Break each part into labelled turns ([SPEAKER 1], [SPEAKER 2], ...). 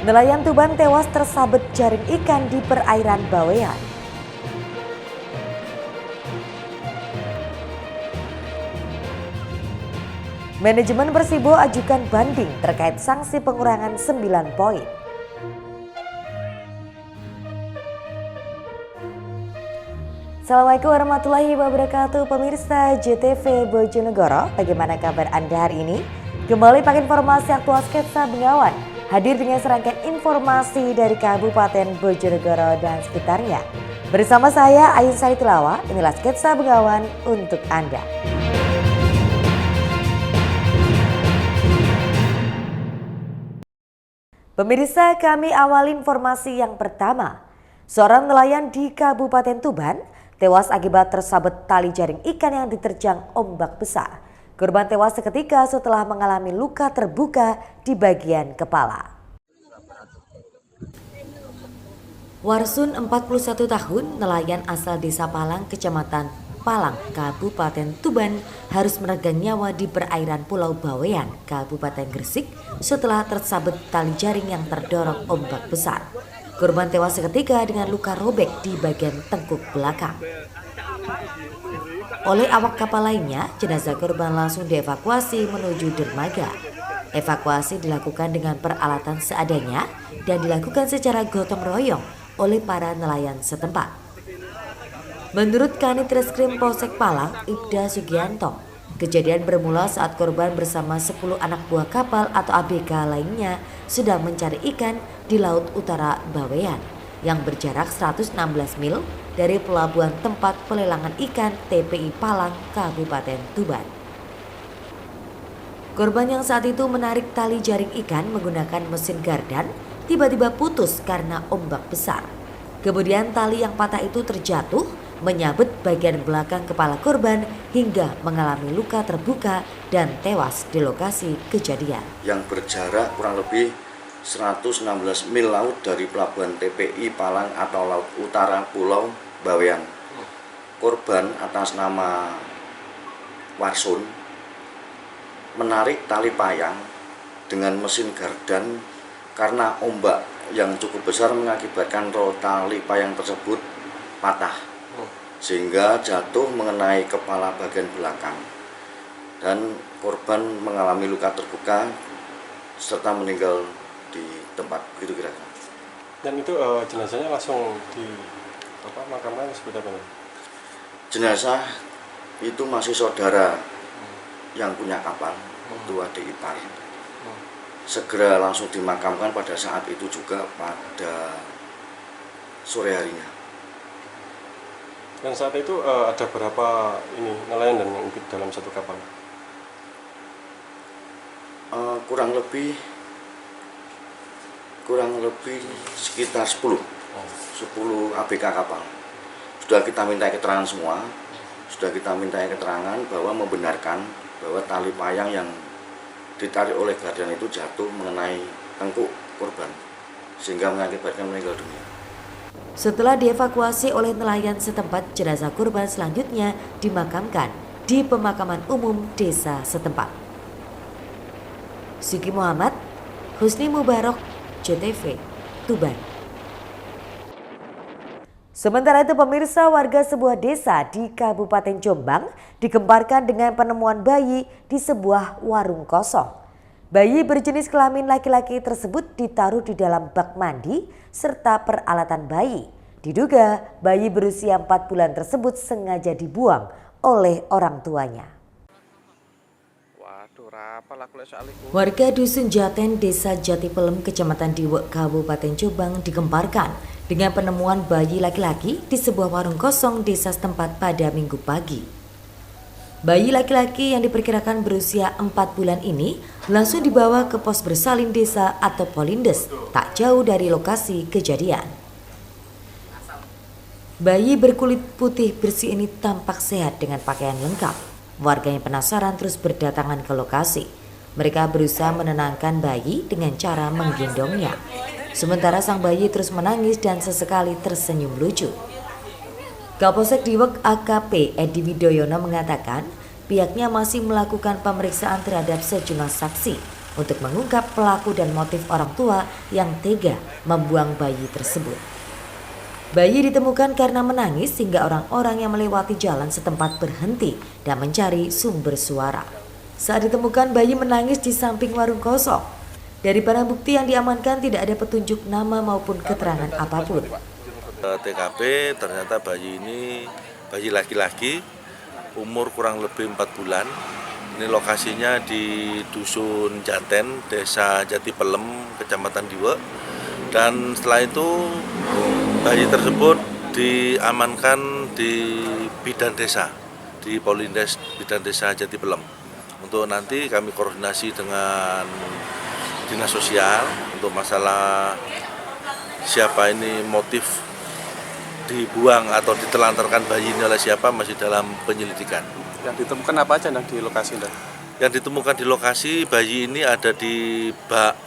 [SPEAKER 1] Nelayan Tuban tewas tersabet jaring ikan di perairan Bawean. Manajemen Persibo ajukan banding terkait sanksi pengurangan 9 poin. Assalamualaikum warahmatullahi wabarakatuh, pemirsa JTV Bojonegoro. Bagaimana kabar Anda hari ini? Kembali pakai informasi aktual Sketsa Bengawan. Hadir dengan serangkaian informasi dari Kabupaten Bojonegoro dan sekitarnya. Bersama saya Ayun Saitilawa, inilah Sketsa Bengawan untuk Anda. Pemirsa, kami awali informasi yang pertama. Seorang nelayan di Kabupaten Tuban tewas akibat tersabet tali jaring ikan yang diterjang ombak besar. Korban tewas seketika setelah mengalami luka terbuka di bagian kepala. Warsun 41 tahun, nelayan asal Desa Palang, Kecamatan Palang, Kabupaten Tuban harus meregang nyawa di perairan Pulau Bawean, Kabupaten Gresik setelah tersabet tali jaring yang terdorong ombak besar. Korban tewas seketika dengan luka robek di bagian tengkuk belakang. Oleh awak kapal lainnya, jenazah korban langsung dievakuasi menuju dermaga. Evakuasi dilakukan dengan peralatan seadanya dan dilakukan secara gotong royong oleh para nelayan setempat. Menurut Kanit Reskrim Polsek Palang, Ibda Sugianto, kejadian bermula saat korban bersama 10 anak buah kapal atau ABK lainnya sedang mencari ikan di Laut Utara Bawean yang berjarak 116 mil dari pelabuhan tempat pelelangan ikan TPI Palang, Kabupaten Tuban. Korban yang saat itu menarik tali jaring ikan menggunakan mesin gardan tiba-tiba putus karena ombak besar. Kemudian tali yang patah itu terjatuh menyabet bagian belakang kepala korban hingga mengalami luka terbuka dan tewas di lokasi kejadian.
[SPEAKER 2] Yang berjarak kurang lebih 116 mil laut dari pelabuhan TPI Palang atau Laut Utara Pulau Bawean. Korban atas nama Warsun menarik tali payang dengan mesin gardan karena ombak yang cukup besar mengakibatkan tali payang tersebut patah sehingga jatuh mengenai kepala bagian belakang dan korban mengalami luka terbuka serta meninggal di tempat, begitu kira-kira.
[SPEAKER 3] Dan itu jenazahnya langsung dimakamkan seperti apa?
[SPEAKER 2] Jenazah itu masih saudara yang punya kapal, itu adik ipar. Segera langsung dimakamkan pada saat itu juga pada sore harinya.
[SPEAKER 3] Dan saat itu ada berapa nelayan dan yang ikut dalam satu kapal?
[SPEAKER 2] Kurang lebih sekitar 10 ABK kapal. Sudah kita minta keterangan semua, bahwa membenarkan bahwa tali payang yang ditarik oleh gardan itu jatuh mengenai tengkuk korban sehingga mengakibatkan meninggal dunia.
[SPEAKER 1] Setelah dievakuasi oleh nelayan setempat, jenazah korban selanjutnya dimakamkan di pemakaman umum desa setempat. Suki Muhammad, Husni Mubarok, JTV, Tuban. Sementara itu pemirsa, warga sebuah desa di Kabupaten Jombang digemparkan dengan penemuan bayi di sebuah warung kosong. Bayi berjenis kelamin laki-laki tersebut ditaruh di dalam bak mandi serta peralatan bayi. Diduga bayi berusia 4 bulan tersebut sengaja dibuang oleh orang tuanya. Warga Dusun Jaten, Desa Jatipelem, Kecamatan Diwek, Kabupaten Jombang digemparkan dengan penemuan bayi laki-laki di sebuah warung kosong desa setempat pada Minggu pagi. Bayi laki-laki yang diperkirakan berusia 4 bulan ini langsung dibawa ke pos bersalin desa atau Polindes, tak jauh dari lokasi kejadian. Bayi berkulit putih bersih ini tampak sehat dengan pakaian lengkap. Warga yang penasaran terus berdatangan ke lokasi. Mereka berusaha menenangkan bayi dengan cara menggendongnya. Sementara sang bayi terus menangis dan sesekali tersenyum lucu. Kapolsek Diwek AKP Edi Widoyono mengatakan pihaknya masih melakukan pemeriksaan terhadap sejumlah saksi untuk mengungkap pelaku dan motif orang tua yang tega membuang bayi tersebut. Bayi ditemukan karena menangis hingga orang-orang yang melewati jalan setempat berhenti dan mencari sumber suara. Saat ditemukan, bayi menangis di samping warung kosong. Dari barang bukti yang diamankan tidak ada petunjuk nama maupun keterangan apapun.
[SPEAKER 4] TKP ternyata bayi ini bayi laki-laki, umur kurang lebih 4 bulan. Ini lokasinya di Dusun Jaten, Desa Jatipelem, Kecamatan Diwe. Dan setelah itu bayi tersebut diamankan di Bidan Desa, di Polindes Bidan Desa Jatipelem. Untuk nanti kami koordinasi dengan Dinas Sosial untuk masalah siapa ini motif dibuang atau ditelantarkan bayi ini oleh siapa masih dalam penyelidikan.
[SPEAKER 3] Yang ditemukan apa aja di lokasi?
[SPEAKER 4] Yang ditemukan di lokasi bayi ini ada di bak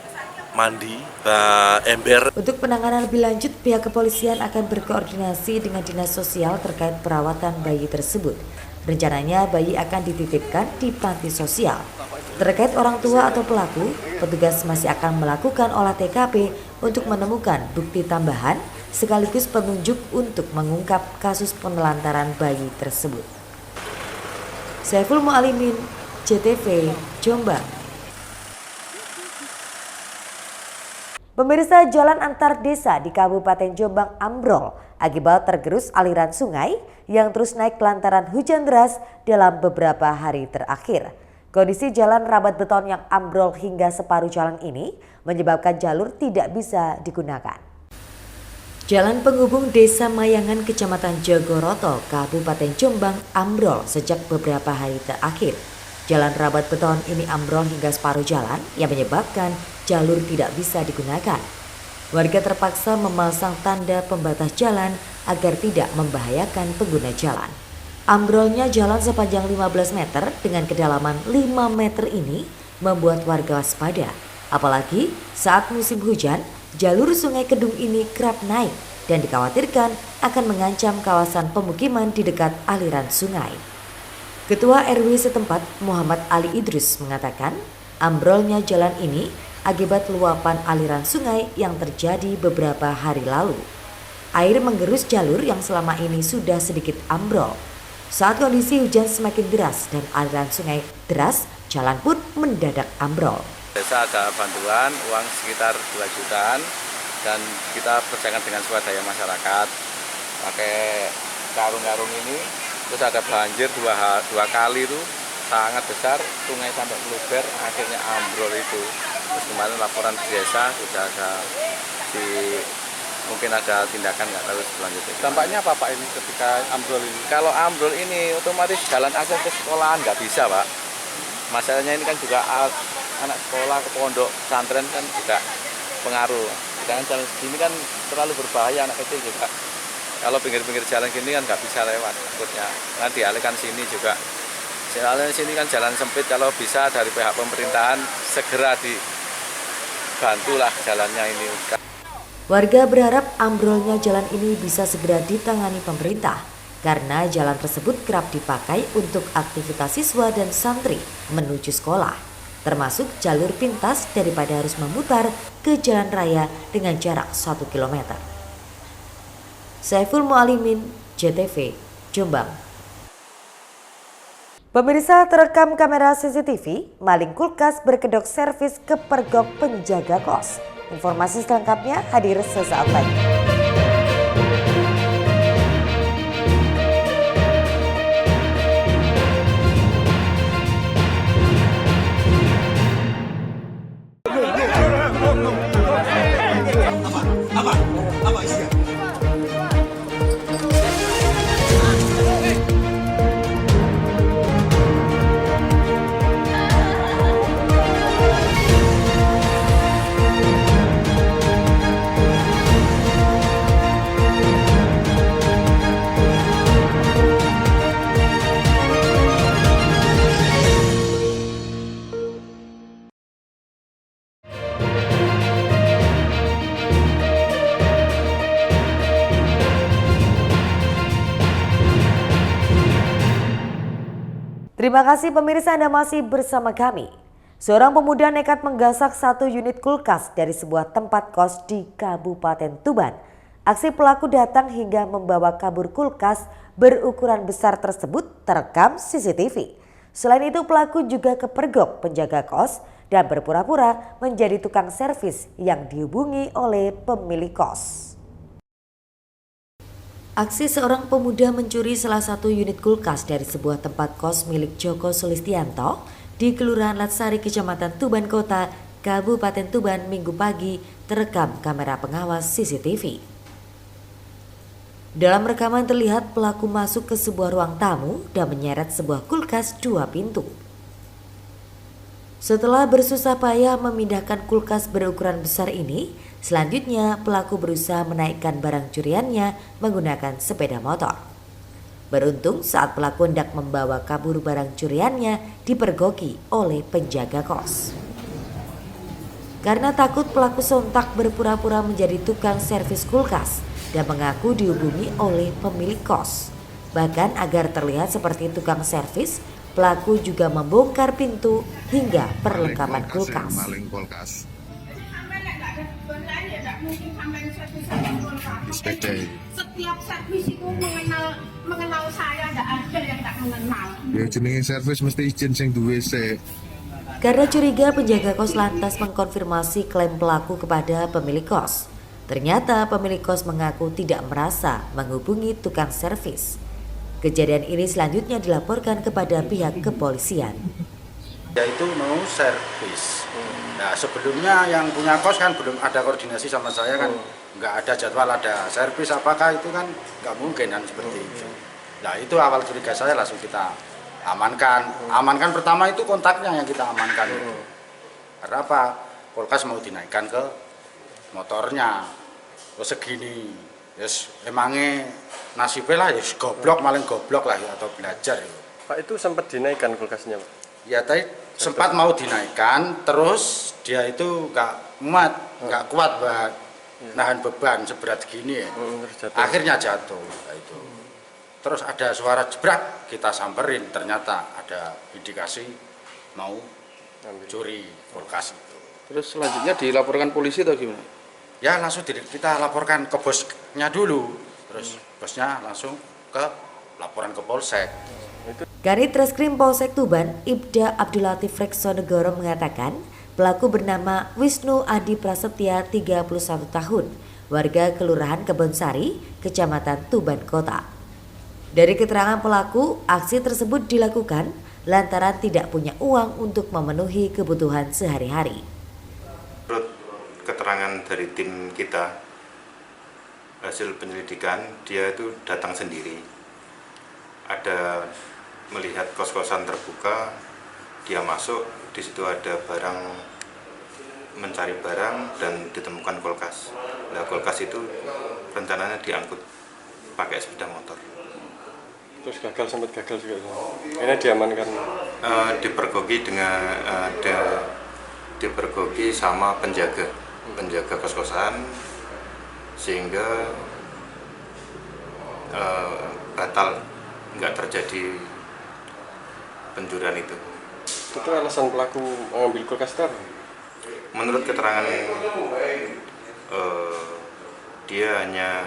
[SPEAKER 4] mandi, bak ember.
[SPEAKER 1] Untuk penanganan lebih lanjut, pihak kepolisian akan berkoordinasi dengan Dinas Sosial terkait perawatan bayi tersebut. Rencananya bayi akan dititipkan di panti sosial. Terkait orang tua atau pelaku, petugas masih akan melakukan olah TKP untuk menemukan bukti tambahan sekaligus penunjuk untuk mengungkap kasus penelantaran bayi tersebut. Saiful Mualimin, JTV, Jombang. Pemirsa, jalan antar desa di Kabupaten Jombang ambrol akibat tergerus aliran sungai yang terus naik lantaran hujan deras dalam beberapa hari terakhir. Kondisi jalan rabat beton yang ambrol hingga separuh jalan ini menyebabkan jalur tidak bisa digunakan. Jalan penghubung Desa Mayangan, Kecamatan Jogoroto, Kabupaten Jombang ambrol sejak beberapa hari terakhir. Jalan rabat beton ini ambrol hingga separuh jalan yang menyebabkan jalur tidak bisa digunakan. Warga terpaksa memasang tanda pembatas jalan agar tidak membahayakan pengguna jalan. Ambrolnya jalan sepanjang 15 meter dengan kedalaman 5 meter ini membuat warga waspada. Apalagi saat musim hujan, jalur Sungai Kedung ini kerap naik dan dikhawatirkan akan mengancam kawasan pemukiman di dekat aliran sungai. Ketua RW setempat Muhammad Ali Idrus mengatakan ambrolnya jalan ini akibat luapan aliran sungai yang terjadi beberapa hari lalu. Air menggerus jalur yang selama ini sudah sedikit ambrol. Saat kondisi hujan semakin deras dan aliran sungai deras, jalan pun mendadak ambrol.
[SPEAKER 5] Desa ada bantuan uang sekitar 2 jutaan dan kita kerjakan dengan swadaya masyarakat pakai karung-karung ini. Terus ada banjir dua kali itu sangat besar, sungai sampai meluber, akhirnya ambrol itu. Terus kemarin laporan di desa sudah ada mungkin ada tindakan nggak tahu selanjutnya.
[SPEAKER 3] Dampaknya apa Pak ini ketika ambrol ini?
[SPEAKER 5] Kalau ambrol ini otomatis jalan akses ke sekolahan nggak bisa Pak. Masalahnya ini kan juga anak sekolah ke pondok pesantren kan juga pengaruh. Jangan jalan segini kan terlalu berbahaya, anak kecil juga. Kalau pinggir-pinggir jalan gini kan nggak bisa lewat, takutnya nanti dialihkan sini juga. Soalnya sini kan jalan sempit, kalau bisa dari pihak pemerintahan segera dibantulah jalannya ini.
[SPEAKER 1] Warga berharap ambrolnya jalan ini bisa segera ditangani pemerintah karena jalan tersebut kerap dipakai untuk aktivitas siswa dan santri menuju sekolah, termasuk jalur pintas daripada harus memutar ke jalan raya dengan jarak 1 km. Saiful Mualimin, JTV, Jombang. Pemirsa, terekam kamera CCTV, maling kulkas berkedok servis kepergok penjaga kos. Informasi selengkapnya hadir sesaat lagi.
[SPEAKER 6] Apa isinya?
[SPEAKER 1] Terima kasih pemirsa, Anda masih bersama kami. Seorang pemuda nekat menggasak satu unit kulkas dari sebuah tempat kos di Kabupaten Tuban. Aksi pelaku datang hingga membawa kabur kulkas berukuran besar tersebut terekam CCTV. Selain itu pelaku juga kepergok penjaga kos dan berpura-pura menjadi tukang servis yang dihubungi oleh pemilik kos. Aksi seorang pemuda mencuri salah satu unit kulkas dari sebuah tempat kos milik Joko Sulistianto di Kelurahan Latsari, Kecamatan Tuban Kota, Kabupaten Tuban Minggu pagi terekam kamera pengawas CCTV. Dalam rekaman terlihat pelaku masuk ke sebuah ruang tamu dan menyeret sebuah kulkas 2 pintu. Setelah bersusah payah memindahkan kulkas berukuran besar ini, selanjutnya pelaku berusaha menaikkan barang curiannya menggunakan sepeda motor. Beruntung saat pelaku hendak membawa kabur barang curiannya dipergoki oleh penjaga kos. Karena takut, pelaku sontak berpura-pura menjadi tukang servis kulkas dan mengaku dihubungi oleh pemilik kos. Bahkan agar terlihat seperti tukang servis, pelaku juga membongkar pintu hingga perlengkapan kulkas.
[SPEAKER 7] Setiap servis itu mengenal saya, tidak ada yang tidak mengenal.
[SPEAKER 6] Ya jenenge servis mesti izin sing duwe sik.
[SPEAKER 1] Karena curiga, penjaga kos lantas mengkonfirmasi klaim pelaku kepada pemilik kos. Ternyata pemilik kos mengaku tidak merasa menghubungi tukang servis. Kejadian ini selanjutnya dilaporkan kepada pihak kepolisian.
[SPEAKER 8] Yaitu mau servis. Nah sebelumnya yang punya kos kan belum ada koordinasi sama saya kan, nggak ada jadwal ada servis, apakah itu kan nggak mungkin kan seperti itu. Nah itu awal curiga saya, langsung kita amankan. Amankan pertama itu kontaknya yang kita amankan. Karena apa? Kulkas mau dinaikkan ke motornya. Terus segini, yes, emangnya nasibnya lah, yes, goblok maling goblok lah ya, atau belajar. Ya.
[SPEAKER 3] Pak, itu sempat dinaikkan kulkasnya, Pak?
[SPEAKER 8] Ya tadi sempat mau dinaikkan, terus dia itu nggak muat, nggak kuat buat nahan beban seberat gini ya. Akhirnya jatuh. Nah, itu. Terus ada suara jebrak, kita samperin, ternyata ada indikasi mau curi kulkas itu.
[SPEAKER 9] Terus selanjutnya dilaporkan polisi atau gimana?
[SPEAKER 8] Ya langsung kita laporkan ke bosnya dulu, terus bosnya langsung ke laporan ke Polsek.
[SPEAKER 1] Kanit Reskrim Polsek Tuban, Ibda Abdul Latif Reksonegoro mengatakan pelaku bernama Wisnu Adi Prasetya, 31 tahun, warga Kelurahan Kebonsari, Kecamatan Tuban Kota. Dari keterangan pelaku, aksi tersebut dilakukan lantaran tidak punya uang untuk memenuhi kebutuhan sehari-hari.
[SPEAKER 10] Menurut keterangan dari tim kita, hasil penyelidikan, dia itu datang sendiri. Ada melihat kos-kosan terbuka, dia masuk, di situ ada barang, mencari barang dan ditemukan kulkas. Nah, kulkas itu rencananya diangkut pakai sepeda motor.
[SPEAKER 3] Terus sempat gagal juga. Ini diamankan.
[SPEAKER 10] Dipergoki dengan dipergoki sama penjaga kos-kosan, sehingga batal, nggak terjadi pencurian itu.
[SPEAKER 3] Itu alasan pelaku mengambil kulkas itu?
[SPEAKER 10] Menurut keterangan dia hanya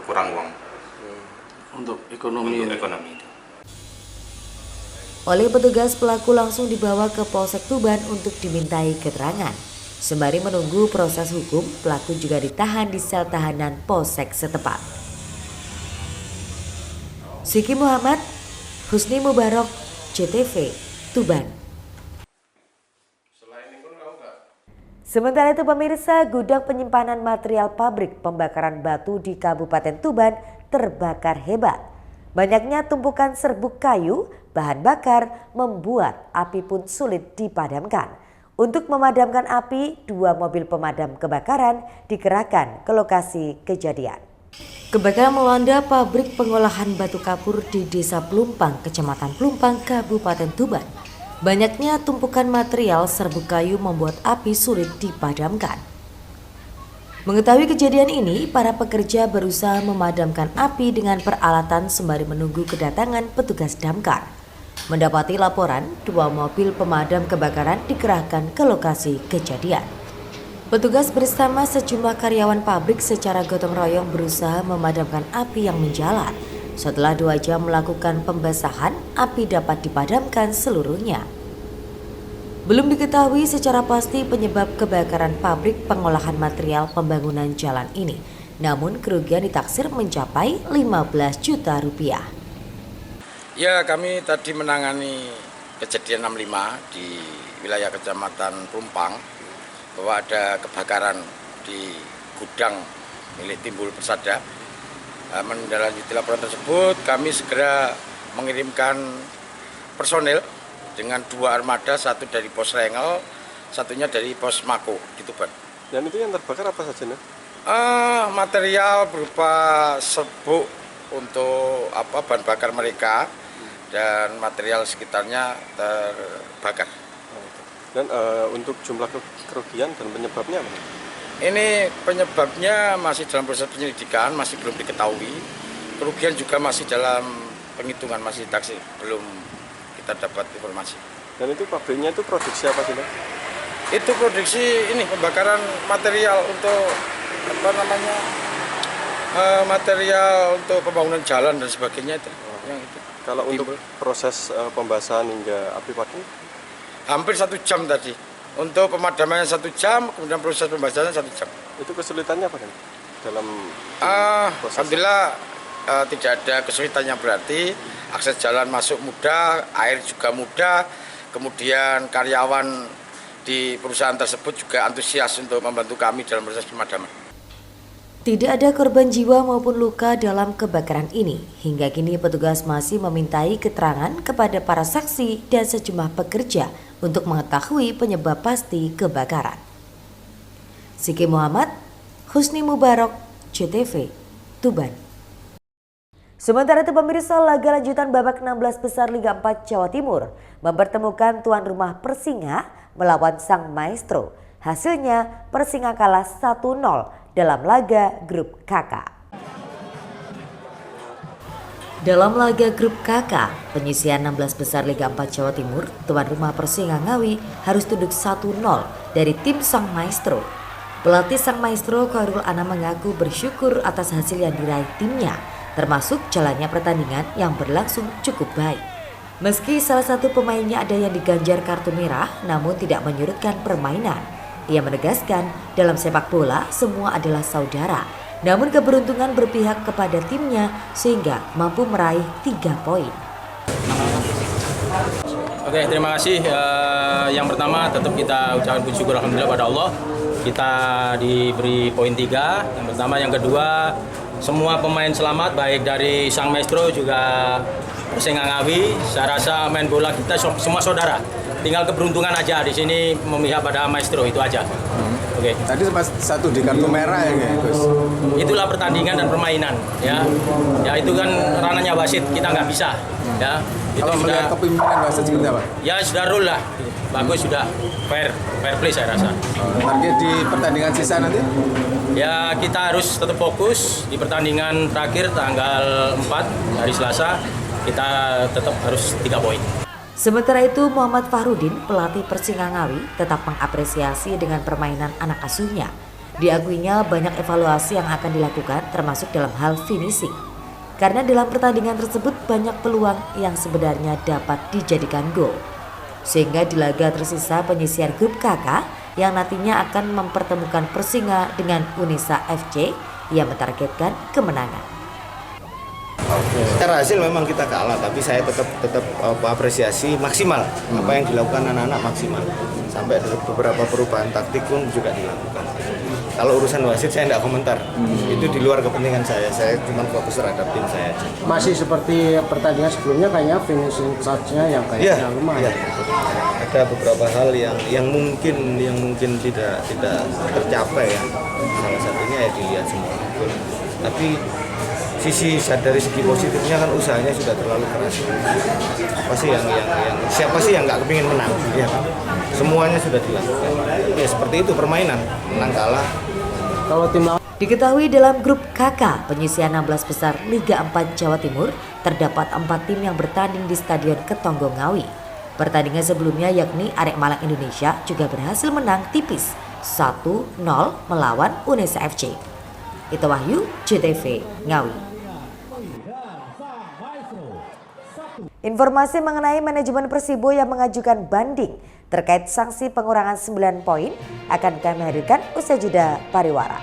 [SPEAKER 10] kurang uang
[SPEAKER 9] untuk ekonomi itu.
[SPEAKER 1] Oleh petugas, pelaku langsung dibawa ke Polsek Tuban untuk dimintai keterangan. Sembari menunggu proses hukum, pelaku juga ditahan di sel tahanan Polsek setempat. Siki Muhammad, Husni Mubarok, CTV, Tuban. Sementara itu pemirsa, gudang penyimpanan material pabrik pembakaran batu di Kabupaten Tuban terbakar hebat. Banyaknya tumpukan serbuk kayu, bahan bakar membuat api pun sulit dipadamkan. Untuk memadamkan api, 2 mobil pemadam kebakaran dikerahkan ke lokasi kejadian. Kebakaran melanda pabrik pengolahan batu kapur di Desa Plumpang, Kecamatan Plumpang, Kabupaten Tuban. Banyaknya tumpukan material serbuk kayu membuat api sulit dipadamkan. Mengetahui kejadian ini, para pekerja berusaha memadamkan api dengan peralatan sembari menunggu kedatangan petugas damkar. Mendapati laporan, 2 mobil pemadam kebakaran dikerahkan ke lokasi kejadian. Petugas bersama sejumlah karyawan pabrik secara gotong royong berusaha memadamkan api yang menjalar. Setelah 2 jam melakukan pembasahan, api dapat dipadamkan seluruhnya. Belum diketahui secara pasti penyebab kebakaran pabrik pengolahan material pembangunan jalan ini. Namun kerugian ditaksir mencapai 15 juta rupiah.
[SPEAKER 8] Ya, kami tadi menangani kejadian 65 di wilayah Kecamatan Pelumpang bahwa ada kebakaran di gudang milik Timbul Persada. Menindaklanjuti laporan tersebut, kami segera mengirimkan personil dengan 2 armada, 1 dari pos Rengel, 1-nya dari pos Mako di Tuban.
[SPEAKER 3] Dan itu yang terbakar apa saja, Nek?
[SPEAKER 8] Material berupa serbuk untuk bahan bakar mereka dan material sekitarnya terbakar.
[SPEAKER 3] Dan untuk jumlah kerugian dan penyebabnya apa?
[SPEAKER 8] Ini penyebabnya masih dalam proses penyelidikan, masih belum diketahui. Kerugian juga masih dalam penghitungan, masih taksi, belum kita dapat informasi.
[SPEAKER 3] Dan itu pabriknya itu produksi apa sih, Pak?
[SPEAKER 8] Itu produksi ini pembakaran material untuk material untuk pembangunan jalan dan sebagainya itu. Yang itu.
[SPEAKER 3] Kalau untuk proses pembasahan hingga api padam?
[SPEAKER 8] Hampir 1 jam tadi. Untuk pemadamannya 1 jam, kemudian proses pembasahannya 1 jam.
[SPEAKER 3] Itu kesulitannya apa kan? Dalam
[SPEAKER 8] alhamdulillah tidak ada kesulitan yang berarti. Akses jalan masuk mudah, air juga mudah. Kemudian karyawan di perusahaan tersebut juga antusias untuk membantu kami dalam proses pemadaman.
[SPEAKER 1] Tidak ada korban jiwa maupun luka dalam kebakaran ini. Hingga kini petugas masih memintai keterangan kepada para saksi dan sejumlah pekerja untuk mengetahui penyebab pasti kebakaran. Siki Muhammad, Husni Mubarok, JTV, Tuban. Sementara itu pemirsa, laga lanjutan babak 16 besar Liga 4 Jawa Timur mempertemukan tuan rumah Persingah melawan Sang Maestro. Hasilnya Persingah kalah 1-0 dalam laga grup KK. Dalam laga grup KK, penyisian 16 besar Liga 4 Jawa Timur, tuan rumah Persingah Ngawi harus tunduk 1-0 dari tim Sang Maestro. Pelatih Sang Maestro Khairul Anam mengaku bersyukur atas hasil yang diraih timnya, termasuk jalannya pertandingan yang berlangsung cukup baik. Meski salah satu pemainnya ada yang diganjar kartu merah, namun tidak menyurutkan permainan. Ia menegaskan dalam sepak bola semua adalah saudara, namun keberuntungan berpihak kepada timnya sehingga mampu meraih 3 poin.
[SPEAKER 11] Oke, terima kasih. Yang pertama tetap kita ucapkan puji syukur alhamdulillah pada Allah. Kita diberi poin 3. Yang pertama, yang kedua, semua pemain selamat baik dari Sang Maestro juga Persingah Ngawi. Saya rasa main bola kita semua saudara. Tinggal keberuntungan aja di sini memihak pada Maestro, itu aja. Oke.
[SPEAKER 12] Tadi sempat 1 di kartu merah ya, Gus.
[SPEAKER 11] Itulah pertandingan dan permainan, ya. Ya itu kan ranahnya wasit, kita nggak bisa, ya. Itu
[SPEAKER 12] kalau melihat kepemimpinan wasit seperti apa?
[SPEAKER 11] Ya sudah rule lah, bagus, sudah fair play saya rasa.
[SPEAKER 12] Target di pertandingan sisa nanti?
[SPEAKER 11] Ya kita harus tetap fokus di pertandingan terakhir tanggal 4 hari Selasa, kita tetap harus 3 poin.
[SPEAKER 1] Sementara itu Muhammad Fahrudin, pelatih Persingah Ngawi, tetap mengapresiasi dengan permainan anak asuhnya. Diakuinya banyak evaluasi yang akan dilakukan termasuk dalam hal finishing. Karena dalam pertandingan tersebut banyak peluang yang sebenarnya dapat dijadikan gol. Sehingga di laga tersisa penyisian grup KK yang nantinya akan mempertemukan Persingah dengan Unisa FC, ia mentargetkan kemenangan.
[SPEAKER 13] Secara hasil memang kita kalah, tapi saya tetap apresiasi maksimal apa yang dilakukan anak-anak maksimal. Sampai beberapa perubahan taktik pun juga dilakukan. Kalau urusan wasit saya tidak komentar, itu di luar kepentingan saya cuma fokus terhadap tim saya.
[SPEAKER 14] Masih seperti pertandingan sebelumnya kayaknya finishing touch-nya yang kayaknya lemah.
[SPEAKER 13] Ya. Ada beberapa hal yang mungkin tidak tercapai ya. Salah satunya ya dilihat semua. Tapi dari segi positifnya kan usahanya sudah terlalu keras. Siapa sih yang nggak kepingin menang? Ya kan? Semuanya sudah dilakukan. Ya seperti itu permainan, menang kalah.
[SPEAKER 14] Kalau tim lawan
[SPEAKER 1] Diketahui dalam grup KK penyisian 16 besar Liga 4 Jawa Timur terdapat 4 tim yang bertanding di Stadion Ketonggo Ngawi. Pertandingan sebelumnya yakni Arek Malang Indonesia juga berhasil menang tipis 1-0 melawan Unesa FC. Ito Wahyu, JTV Ngawi. Informasi mengenai manajemen Persibo yang mengajukan banding terkait sanksi pengurangan 9 poin akan kami hadirkan usai jeda pariwara.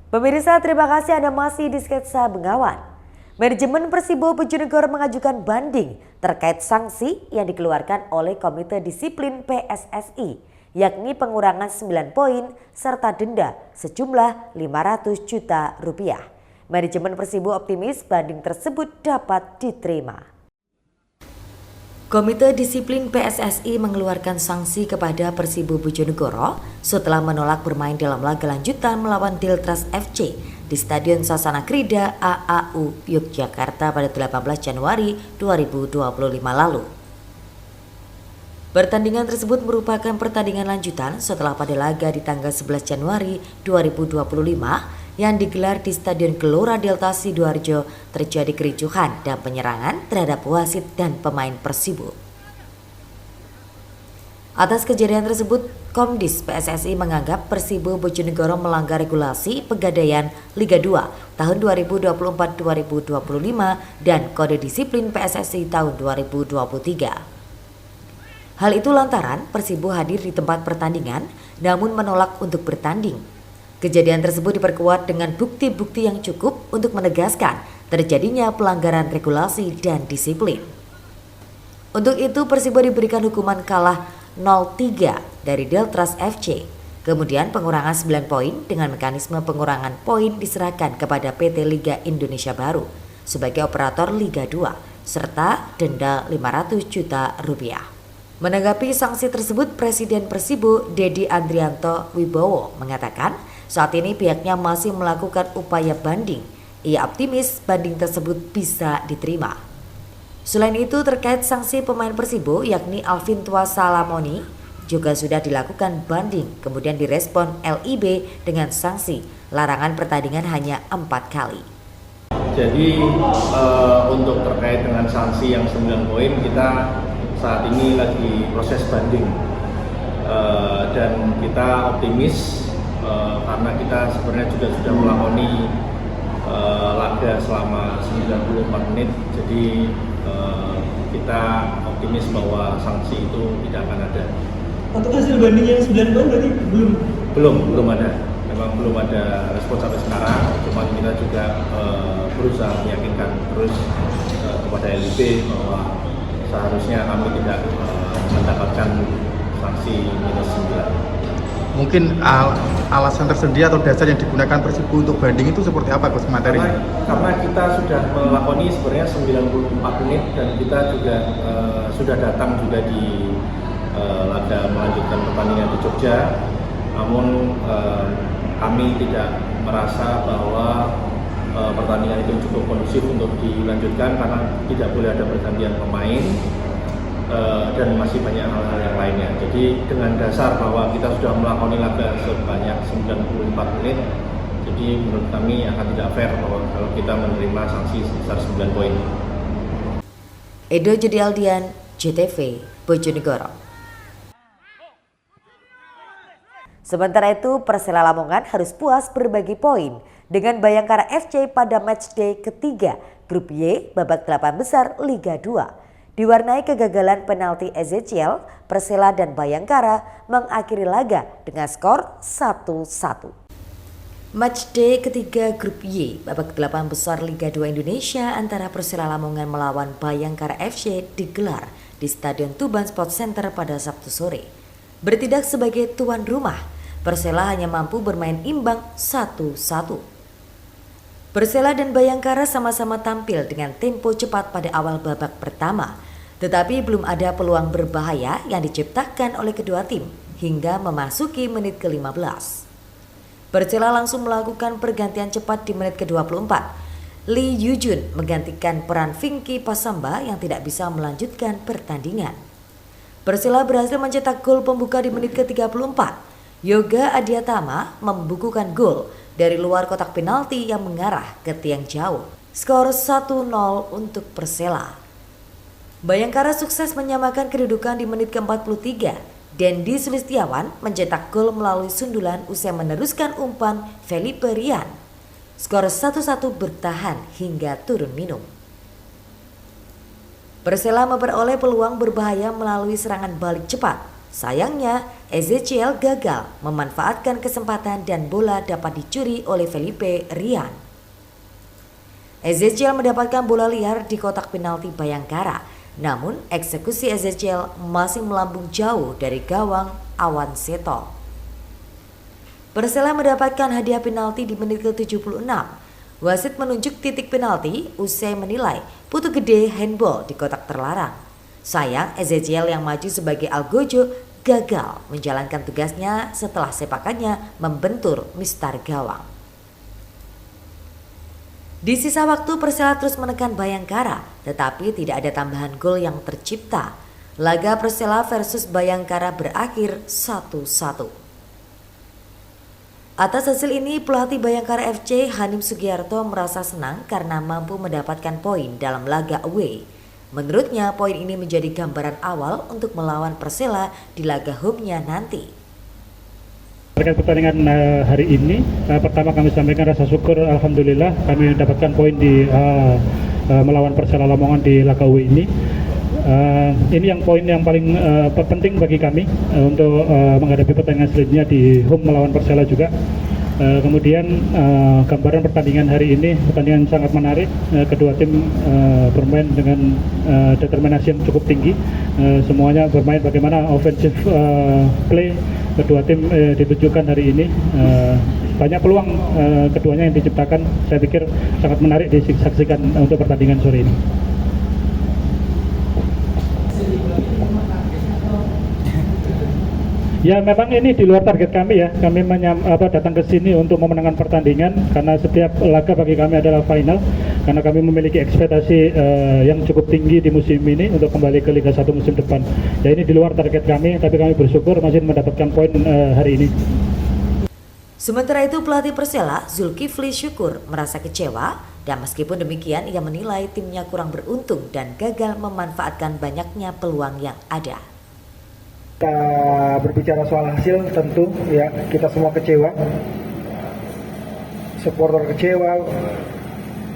[SPEAKER 1] Pemirsa, terima kasih Anda masih di Sketsa Bengawan. Manajemen Persibo Bojonegoro mengajukan banding terkait sanksi yang dikeluarkan oleh Komite Disiplin PSSI, yakni pengurangan 9 poin serta denda sejumlah 500 juta rupiah. Manajemen Persibo optimis banding tersebut dapat diterima. Komite Disiplin PSSI mengeluarkan sanksi kepada Persibo Bojonegoro setelah menolak bermain dalam laga lanjutan melawan Deltras FC di Stadion Sasana Krida AAU Yogyakarta pada 18 Januari 2025 lalu. Pertandingan tersebut merupakan pertandingan lanjutan setelah pada laga di tanggal 11 Januari 2025 yang digelar di Stadion Gelora Delta Sidoarjo terjadi kericuhan dan penyerangan terhadap wasit dan pemain Persibo. Atas kejadian tersebut, Komdis PSSI menganggap Persibo Bojonegoro melanggar regulasi Pegadaian Liga 2 tahun 2024-2025 dan Kode Disiplin PSSI tahun 2023. Hal itu lantaran Persibo hadir di tempat pertandingan namun menolak untuk bertanding. Kejadian tersebut diperkuat dengan bukti-bukti yang cukup untuk menegaskan terjadinya pelanggaran regulasi dan disiplin. Untuk itu Persibo diberikan hukuman kalah 0-3 dari Deltras FC. Kemudian pengurangan 9 poin dengan mekanisme pengurangan poin diserahkan kepada PT Liga Indonesia Baru sebagai operator Liga 2 serta denda 500 juta rupiah. Menanggapi sanksi tersebut, Presiden Persibo Dedi Andrianto Wibowo mengatakan saat ini pihaknya masih melakukan upaya banding. Ia optimis banding tersebut bisa diterima. Selain itu terkait sanksi pemain Persibo yakni Alvin Tua Salamoni juga sudah dilakukan banding, kemudian direspon LIB dengan sanksi larangan pertandingan hanya 4 kali.
[SPEAKER 11] Jadi untuk terkait dengan sanksi yang 9 poin kita saat ini lagi proses banding dan kita optimis karena kita sebenarnya juga sudah melakoni laga selama 94 menit, jadi kita optimis bahwa sanksi itu tidak akan ada.
[SPEAKER 15] Untuk hasil banding yang 9 poin berarti
[SPEAKER 11] belum ada. Memang belum ada respon sampai sekarang. Cuma kita juga berusaha meyakinkan terus kepada LIB bahwa seharusnya kami tidak mendapatkan sanksi minus 9.
[SPEAKER 16] Mungkin alasan tersendiri atau dasar yang digunakan Persibo untuk banding itu seperti apa Coach materinya?
[SPEAKER 11] Karena kita sudah melakoni sebenarnya 94 menit dan kita juga sudah datang juga di laga melanjutkan pertandingan di Jogja. Namun kami tidak merasa bahwa pertandingan itu cukup kondusif untuk dilanjutkan karena tidak boleh ada pergantian pemain. Dan masih banyak hal-hal yang lainnya. Jadi dengan dasar bahwa kita sudah melakoni laga sebanyak 94 menit, jadi menurut kami akan tidak fair bahwa kalau kita menerima sanksi sebesar 9 poin.
[SPEAKER 1] Edo Judi Aldian, JTV, Bojonegoro. Sementara itu, Persela Lamongan harus puas berbagi poin dengan Bayangkara FC pada matchday ketiga Grup Y babak 8 besar Liga 2. diwarnai kegagalan penalti Ezekiel, Persela dan Bayangkara mengakhiri laga dengan skor 1-1. Matchday ketiga Grup Y babak 8 besar Liga 2 Indonesia antara Persela Lamongan melawan Bayangkara FC digelar di Stadion Tuban Sport Center pada Sabtu sore. Bertindak sebagai tuan rumah, Persela hanya mampu bermain imbang 1-1. Persela dan Bayangkara sama-sama tampil dengan tempo cepat pada awal babak pertama, tetapi belum ada peluang berbahaya yang diciptakan oleh kedua tim hingga memasuki menit ke-15. Persela langsung melakukan pergantian cepat di menit ke-24. Lee Yujun menggantikan peran Vinky Pasamba yang tidak bisa melanjutkan pertandingan. Persela berhasil mencetak gol pembuka di menit ke-34. Yoga Adiatama membukukan gol dari luar kotak penalti yang mengarah ke tiang jauh. Skor 1-0 untuk Persela. Bayangkara sukses menyamakan kedudukan di menit ke-43. Dendi Sulistiawan mencetak gol melalui sundulan usai meneruskan umpan Felipe Rian. Skor 1-1 bertahan hingga turun minum. Persela memperoleh peluang berbahaya melalui serangan balik cepat. Sayangnya, Ezekiel gagal memanfaatkan kesempatan dan bola dapat dicuri oleh Felipe Rian. Ezekiel mendapatkan bola liar di kotak penalti Bayangkara. Namun, eksekusi Ezekiel masih melambung jauh dari gawang Awan Seto. Persela mendapatkan hadiah penalti di menit ke-76. Wasit menunjuk titik penalti usai menilai putu gede handball di kotak terlarang. Sayang, Ezekiel yang maju sebagai algojo gagal menjalankan tugasnya setelah sepakannya membentur mistar gawang. Di sisa waktu Persela terus menekan Bayangkara, tetapi tidak ada tambahan gol yang tercipta. Laga Persela versus Bayangkara berakhir 1-1. Atas hasil ini, pelatih Bayangkara FC Hanim Sugiarto merasa senang karena mampu mendapatkan poin dalam laga away. Menurutnya, poin ini menjadi gambaran awal untuk melawan Persela di laga home-nya nanti.
[SPEAKER 17] Terkait pertandingan hari ini, pertama kami sampaikan rasa syukur, alhamdulillah kami mendapatkan poin di melawan Persela Lamongan di laga away ini. Ini yang poin yang paling penting bagi kami untuk menghadapi pertandingan selanjutnya di home melawan Persela juga. Kemudian gambaran pertandingan hari ini, pertandingan sangat menarik. Kedua tim bermain dengan determinasi yang cukup tinggi. Semuanya bermain bagaimana offensive play kedua tim ditunjukkan hari ini. Banyak peluang keduanya yang diciptakan. Saya pikir sangat menarik disaksikan untuk pertandingan sore ini. Ya, memang ini di luar target kami ya. Kami datang ke sini untuk memenangkan pertandingan karena setiap laga bagi kami adalah final. Karena kami memiliki ekspektasi yang cukup tinggi di musim ini untuk kembali ke Liga 1 musim depan. Ya, ini di luar target kami, tapi kami bersyukur masih mendapatkan poin hari ini.
[SPEAKER 1] Sementara itu, pelatih Persela Zulkifli Syukur merasa kecewa dan meskipun demikian ia menilai timnya kurang beruntung dan gagal memanfaatkan banyaknya peluang yang ada.
[SPEAKER 18] Kita berbicara soal hasil, tentu ya kita semua kecewa, supporter kecewa,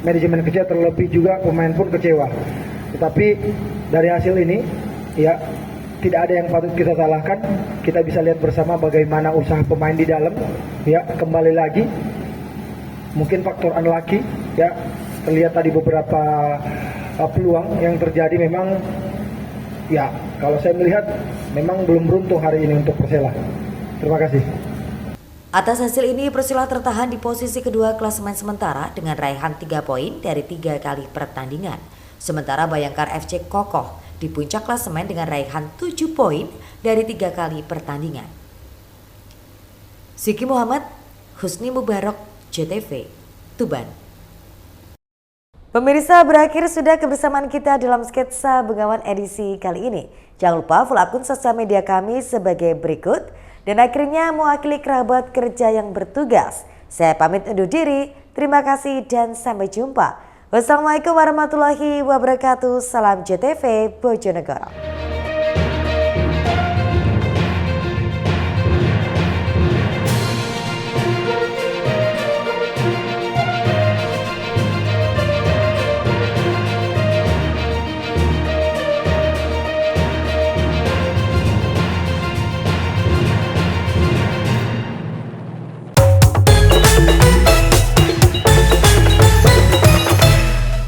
[SPEAKER 18] manajemen kecewa, terlebih juga pemain pun kecewa. Tetapi dari hasil ini ya tidak ada yang patut kita salahkan. Kita bisa lihat bersama bagaimana usaha pemain di dalam ya. Kembali lagi mungkin faktor unlucky ya, terlihat tadi beberapa peluang yang terjadi memang ya, kalau saya melihat memang belum beruntung hari ini untuk Persela. Terima kasih.
[SPEAKER 1] Atas hasil ini, Persela tertahan di posisi kedua klasemen sementara dengan raihan 3 poin dari 3 kali pertandingan. Sementara Bayangkara FC kokoh di puncak klasemen dengan raihan 7 poin dari 3 kali pertandingan. Siki Muhammad, Husni Mubarok, JTV, Tuban. Pemirsa, berakhir sudah kebersamaan kita dalam sketsa Bengawan edisi kali ini. Jangan lupa follow akun sosial media kami sebagai berikut. Dan akhirnya mewakili kerabat kerja yang bertugas, saya pamit undur diri. Terima kasih dan sampai jumpa. Wassalamualaikum warahmatullahi wabarakatuh. Salam JTV Bojonegoro.
[SPEAKER 19] Lamongan.